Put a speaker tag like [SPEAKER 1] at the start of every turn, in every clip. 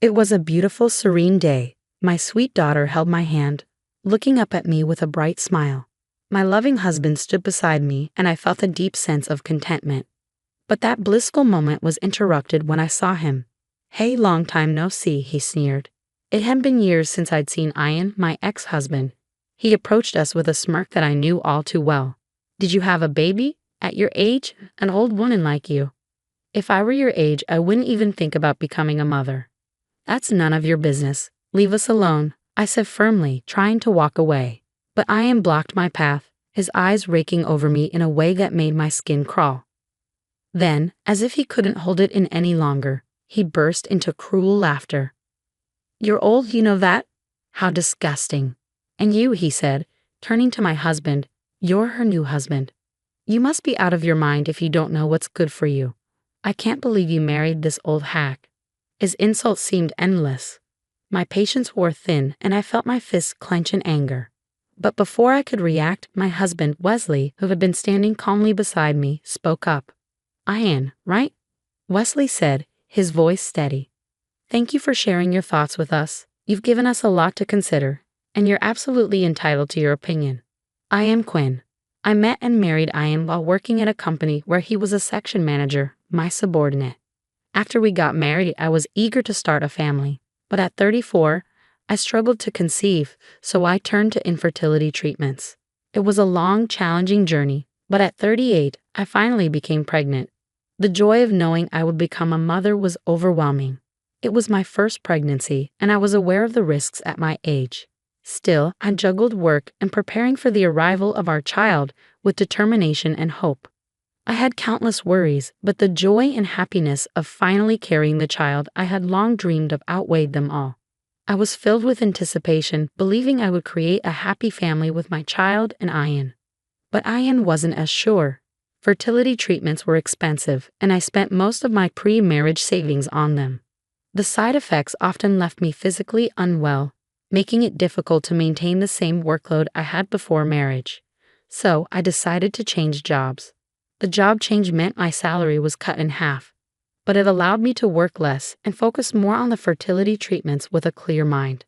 [SPEAKER 1] It was a beautiful, serene day. My sweet daughter held my hand, looking up at me with a bright smile. My loving husband stood beside me, and I felt a deep sense of contentment. But that blissful moment was interrupted when I saw him. "Hey, long time no see," he sneered. It had been years since I'd seen Ian, my ex-husband. He approached us with a smirk that I knew all too well. "Did you have a baby? At your age? An old woman like you." "If I were your age, I wouldn't even think about becoming a mother." "That's none of your business. Leave us alone," I said firmly, trying to walk away. But Ian blocked my path, his eyes raking over me in a way that made my skin crawl. Then, as if he couldn't hold it in any longer, he burst into cruel laughter. "You're old, you know that? How disgusting. And you," he said, turning to my husband, "you're her new husband. You must be out of your mind if you don't know what's good for you. I can't believe you married this old hack." His insults seemed endless. My patience wore thin, and I felt my fists clench in anger. But before I could react, my husband, Wesley, who had been standing calmly beside me, spoke up. "Ian, right?" Wesley said, his voice steady. "Thank you for sharing your thoughts with us. You've given us a lot to consider, and you're absolutely entitled to your opinion. I am Quinn. I met and married Ian while working at a company where he was a section manager, my subordinate. After we got married, I was eager to start a family, but at 34, I struggled to conceive, so I turned to infertility treatments. It was a long, challenging journey, but at 38, I finally became pregnant. The joy of knowing I would become a mother was overwhelming. It was my first pregnancy, and I was aware of the risks at my age. Still, I juggled work and preparing for the arrival of our child with determination and hope. I had countless worries, but the joy and happiness of finally carrying the child I had long dreamed of outweighed them all. I was filled with anticipation, believing I would create a happy family with my child and Ian. But Ian wasn't as sure. Fertility treatments were expensive, and I spent most of my pre-marriage savings on them. The side effects often left me physically unwell, making it difficult to maintain the same workload I had before marriage. So I decided to change jobs. The job change meant my salary was cut in half, but it allowed me to work less and focus more on the fertility treatments with a clear mind.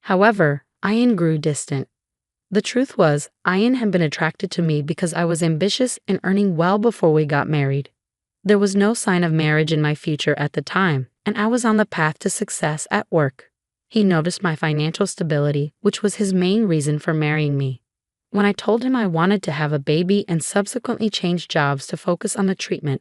[SPEAKER 1] However, Ian grew distant. The truth was, Ian had been attracted to me because I was ambitious and earning well before we got married. There was no sign of marriage in my future at the time, and I was on the path to success at work. He noticed my financial stability, which was his main reason for marrying me. When I told him I wanted to have a baby and subsequently changed jobs to focus on the treatment,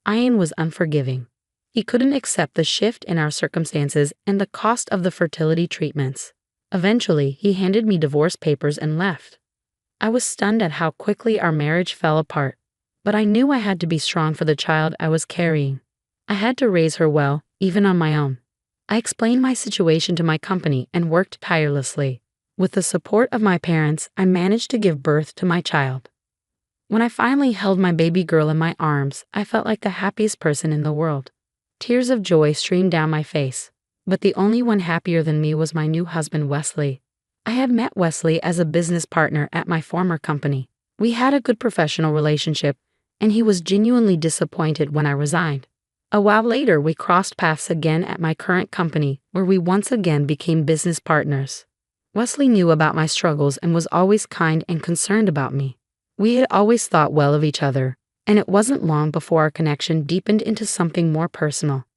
[SPEAKER 1] Ian was unforgiving. He couldn't accept the shift in our circumstances and the cost of the fertility treatments. Eventually, he handed me divorce papers and left. I was stunned at how quickly our marriage fell apart, but I knew I had to be strong for the child I was carrying. I had to raise her well, even on my own. I explained my situation to my company and worked tirelessly. With the support of my parents, I managed to give birth to my child. When I finally held my baby girl in my arms, I felt like the happiest person in the world. Tears of joy streamed down my face, but the only one happier than me was my new husband, Wesley. I had met Wesley as a business partner at my former company. We had a good professional relationship, and he was genuinely disappointed when I resigned. A while later, we crossed paths again at my current company, where we once again became business partners. Wesley knew about my struggles and was always kind and concerned about me. We had always thought well of each other, and it wasn't long before our connection deepened into something more personal.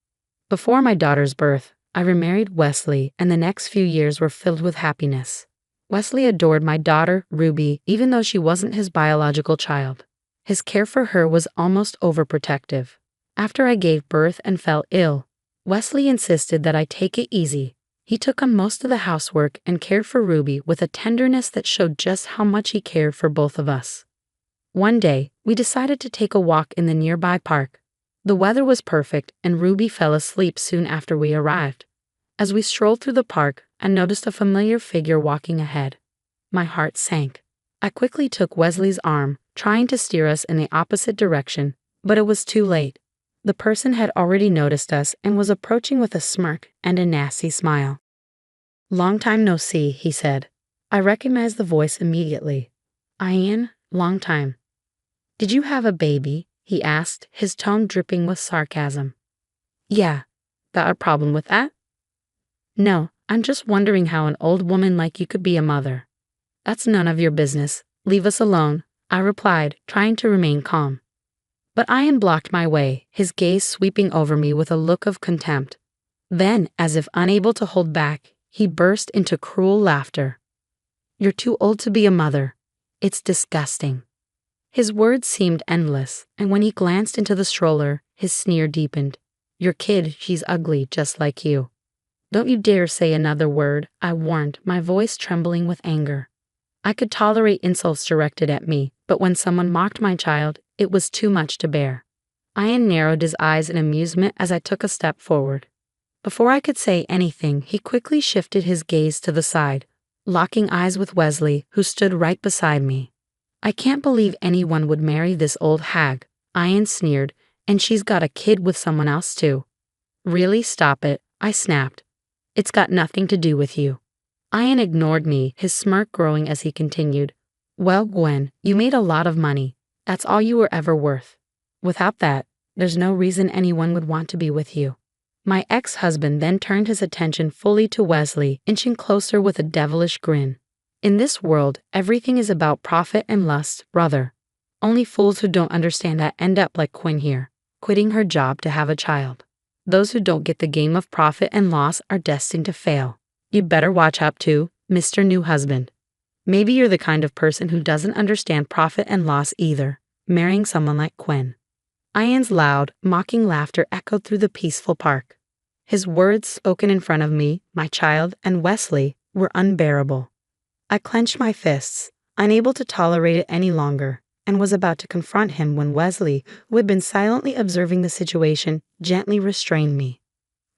[SPEAKER 1] Before my daughter's birth, I remarried Wesley, and the next few years were filled with happiness. Wesley adored my daughter, Ruby, even though she wasn't his biological child. His care for her was almost overprotective. After I gave birth and fell ill, Wesley insisted that I take it easy. He took on most of the housework and cared for Ruby with a tenderness that showed just how much he cared for both of us. One day, we decided to take a walk in the nearby park. The weather was perfect, and Ruby fell asleep soon after we arrived. As we strolled through the park, I noticed a familiar figure walking ahead. My heart sank. I quickly took Wesley's arm, trying to steer us in the opposite direction, but it was too late. The person had already noticed us and was approaching with a smirk and a nasty smile. "Long time no see," he said. I recognized the voice immediately. "Ian, long time." "Did you have a baby?" he asked, his tone dripping with sarcasm. "Yeah. Got a problem with that?" No, I'm just wondering how an old woman like you could be a mother. That's none of your business. Leave us alone, I replied, trying to remain calm. But Ian blocked my way, his gaze sweeping over me with a look of contempt. Then, as if unable to hold back, he burst into cruel laughter. You're too old to be a mother. It's disgusting. His words seemed endless, and when he glanced into the stroller, his sneer deepened. Your kid, she's ugly just like you. Don't you dare say another word, I warned, my voice trembling with anger. I could tolerate insults directed at me, but when someone mocked my child, it was too much to bear. Ian narrowed his eyes in amusement as I took a step forward. Before I could say anything, he quickly shifted his gaze to the side, locking eyes with Wesley, who stood right beside me. I can't believe anyone would marry this old hag, Ian sneered, and she's got a kid with someone else too. Really, stop it, I snapped. It's got nothing to do with you. Ian ignored me, his smirk growing as he continued. Well, Gwen, you made a lot of money. That's all you were ever worth. Without that, there's no reason anyone would want to be with you. My ex-husband then turned his attention fully to Wesley, inching closer with a devilish grin. In this world, everything is about profit and lust, brother. Only fools who don't understand that end up like Quinn here, quitting her job to have a child. Those who don't get the game of profit and loss are destined to fail. You better watch out too, Mr. New Husband. Maybe you're the kind of person who doesn't understand profit and loss either, marrying someone like Quinn. Ian's loud, mocking laughter echoed through the peaceful park. His words, spoken in front of me, my child, and Wesley, were unbearable. I clenched my fists, unable to tolerate it any longer, and was about to confront him when Wesley, who had been silently observing the situation, gently restrained me.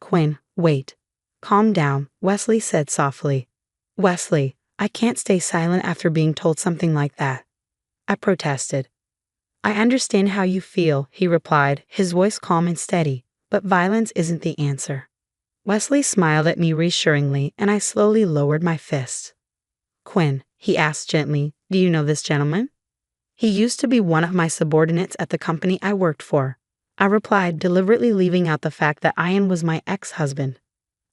[SPEAKER 1] Quinn, wait. Calm down, Wesley said softly. Wesley, I can't stay silent after being told something like that. I protested. I understand how you feel, he replied, his voice calm and steady, but violence isn't the answer. Wesley smiled at me reassuringly, and I slowly lowered my fist. Quinn, he asked gently, do you know this gentleman? He used to be one of my subordinates at the company I worked for. I replied, deliberately leaving out the fact that Ian was my ex-husband.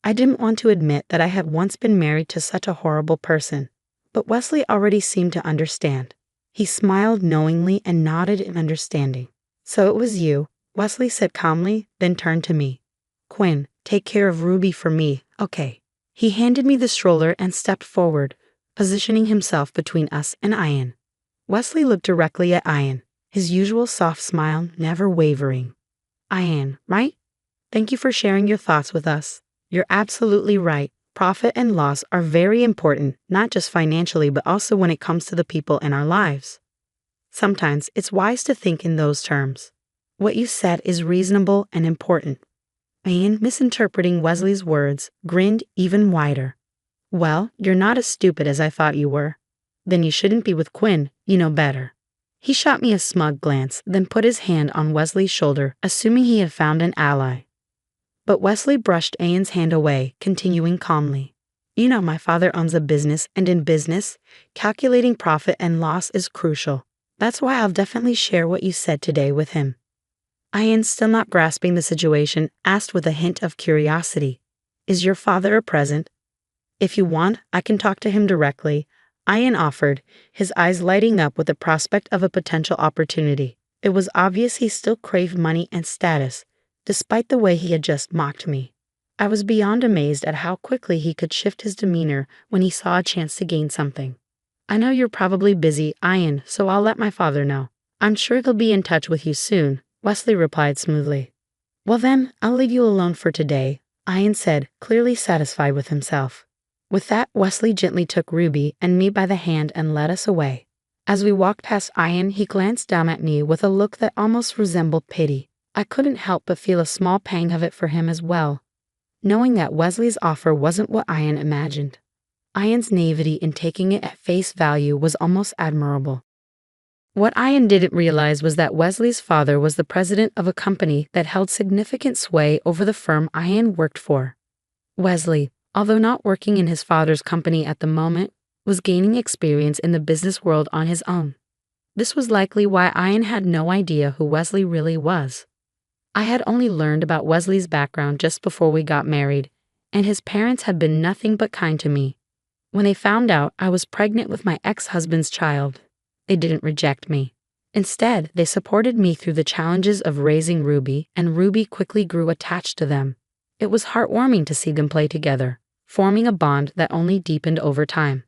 [SPEAKER 1] I didn't want to admit that I had once been married to such a horrible person, but Wesley already seemed to understand. He smiled knowingly and nodded in understanding. So it was you, Wesley said calmly, then turned to me. Quinn, take care of Ruby for me, okay. He handed me the stroller and stepped forward, positioning himself between us and Ian. Wesley looked directly at Ian, his usual soft smile never wavering. Ian, right? Thank you for sharing your thoughts with us. You're absolutely right. Profit and loss are very important, not just financially, but also when it comes to the people in our lives. Sometimes it's wise to think in those terms. What you said is reasonable and important. Ian, misinterpreting Wesley's words, grinned even wider. Well, you're not as stupid as I thought you were. Then you shouldn't be with Quinn, you know better. He shot me a smug glance, then put his hand on Wesley's shoulder, assuming he had found an ally. But Wesley brushed Ian's hand away, continuing calmly. You know my father owns a business, and in business, calculating profit and loss is crucial. That's why I'll definitely share what you said today with him. Ian, still not grasping the situation, asked with a hint of curiosity, Is your father present? If you want, I can talk to him directly, Ian offered, his eyes lighting up with the prospect of a potential opportunity. It was obvious he still craved money and status, despite the way he had just mocked me. I was beyond amazed at how quickly he could shift his demeanor when he saw a chance to gain something. I know you're probably busy, Ian, so I'll let my father know. I'm sure he'll be in touch with you soon, Wesley replied smoothly. Well then, I'll leave you alone for today, Ian said, clearly satisfied with himself. With that, Wesley gently took Ruby and me by the hand and led us away. As we walked past Ian, he glanced down at me with a look that almost resembled pity. I couldn't help but feel a small pang of it for him as well, knowing that Wesley's offer wasn't what Ian imagined. Ian's naivety in taking it at face value was almost admirable. What Ian didn't realize was that Wesley's father was the president of a company that held significant sway over the firm Ian worked for. Wesley, although not working in his father's company at the moment, was gaining experience in the business world on his own. This was likely why Ian had no idea who Wesley really was. I had only learned about Wesley's background just before we got married, and his parents had been nothing but kind to me. When they found out I was pregnant with my ex-husband's child, they didn't reject me. Instead, they supported me through the challenges of raising Ruby, and Ruby quickly grew attached to them. It was heartwarming to see them play together, forming a bond that only deepened over time.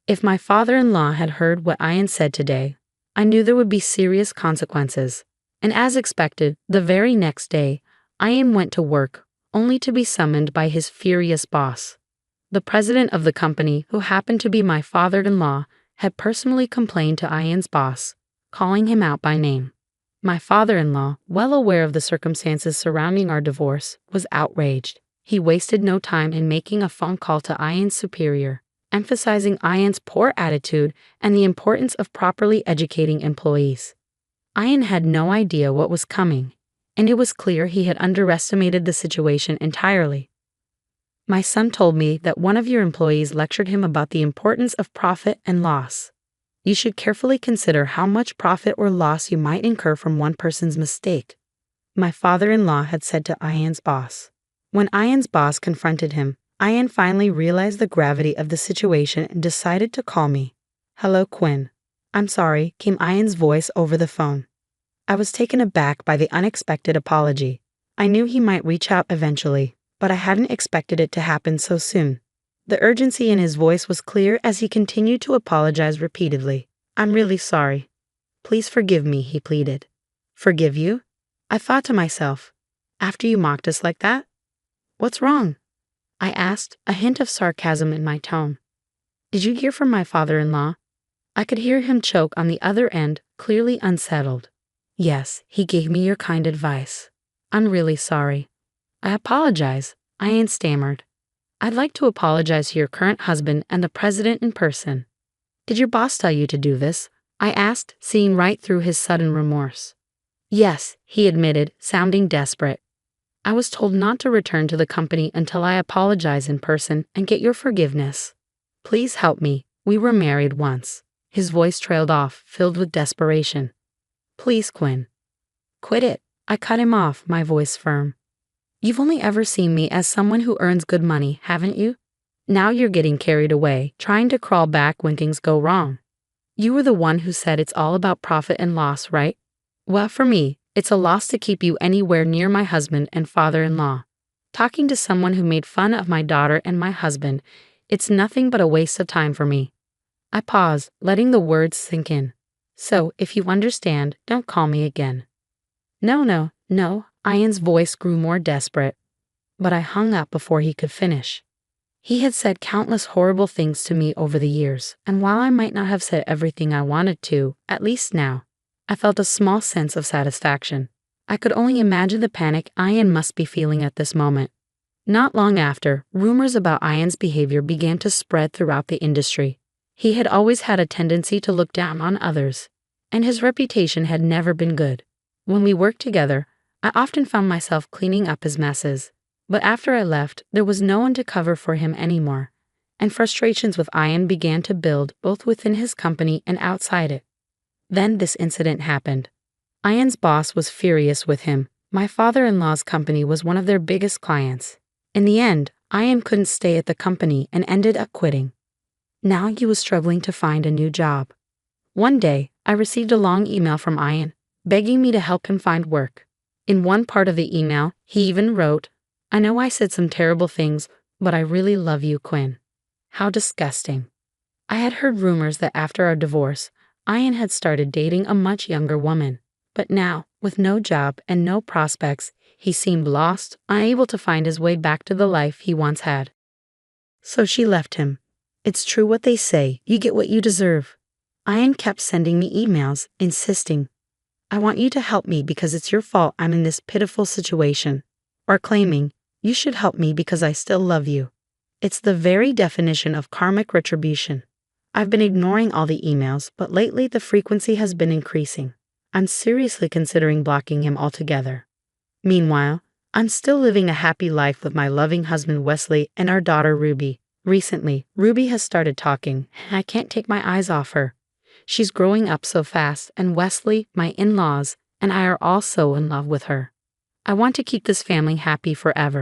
[SPEAKER 1] If my father-in-law had heard what Ian said today, I knew there would be serious consequences. And as expected, the very next day, Ian went to work, only to be summoned by his furious boss. The president of the company, who happened to be my father-in-law, had personally complained to Ian's boss, calling him out by name. My father-in-law, well aware of the circumstances surrounding our divorce, was outraged. He wasted no time in making a phone call to Ian's superior, emphasizing Ian's poor attitude and the importance of properly educating employees. Ian had no idea what was coming, and it was clear he had underestimated the situation entirely. My son told me that one of your employees lectured him about the importance of profit and loss. You should carefully consider how much profit or loss you might incur from one person's mistake, my father-in-law had said to Ian's boss. When Ian's boss confronted him, Ian finally realized the gravity of the situation and decided to call me. "Hello, Quinn. I'm sorry," came Ian's voice over the phone. I was taken aback by the unexpected apology. I knew he might reach out eventually, but I hadn't expected it to happen so soon. The urgency in his voice was clear as he continued to apologize repeatedly. "I'm really sorry. Please forgive me," he pleaded. "Forgive you?" I thought to myself. "After you mocked us like that? What's wrong?" I asked, a hint of sarcasm in my tone. "Did you hear from my father-in-law?" I could hear him choke on the other end, clearly unsettled. "Yes, he gave me your kind advice. I'm really sorry." "I apologize," Ian stammered. "I'd like to apologize to your current husband and the president in person." "Did your boss tell you to do this?" I asked, seeing right through his sudden remorse. "Yes," he admitted, sounding desperate. "I was told not to return to the company until I apologize in person and get your forgiveness. Please help me. We were married once." His voice trailed off, filled with desperation. "Please, Quinn." "Quit it." I cut him off, my voice firm. "You've only ever seen me as someone who earns good money, haven't you? Now you're getting carried away, trying to crawl back when things go wrong. You were the one who said it's all about profit and loss, right? Well, for me, it's a loss to keep you anywhere near my husband and father-in-law. Talking to someone who made fun of my daughter and my husband, it's nothing but a waste of time for me." I paused, letting the words sink in. "So, if you understand, don't call me again." No, Ian's voice grew more desperate. But I hung up before he could finish. He had said countless horrible things to me over the years, and while I might not have said everything I wanted to, at least now, I felt a small sense of satisfaction. I could only imagine the panic Ian must be feeling at this moment. Not long after, rumors about Ian's behavior began to spread throughout the industry. He had always had a tendency to look down on others, and his reputation had never been good. When we worked together, I often found myself cleaning up his messes. But after I left, there was no one to cover for him anymore, and frustrations with Ian began to build both within his company and outside it. Then this incident happened. Ian's boss was furious with him. My father-in-law's company was one of their biggest clients. In the end, Ian couldn't stay at the company and ended up quitting. Now he was struggling to find a new job. One day, I received a long email from Ian, begging me to help him find work. In one part of the email, he even wrote, "I know I said some terrible things, but I really love you, Quinn." How disgusting. I had heard rumors that after our divorce, Ian had started dating a much younger woman. But now, with no job and no prospects, he seemed lost, unable to find his way back to the life he once had. So she left him. It's true what they say, you get what you deserve. Ian kept sending me emails, insisting, "I want you to help me because it's your fault I'm in this pitiful situation," or claiming, "You should help me because I still love you." It's the very definition of karmic retribution. I've been ignoring all the emails, but lately the frequency has been increasing. I'm seriously considering blocking him altogether. Meanwhile, I'm still living a happy life with my loving husband Wesley and our daughter Ruby. Recently, Ruby has started talking, and I can't take my eyes off her. She's growing up so fast, and Wesley, my in-laws, and I are all so in love with her. I want to keep this family happy forever.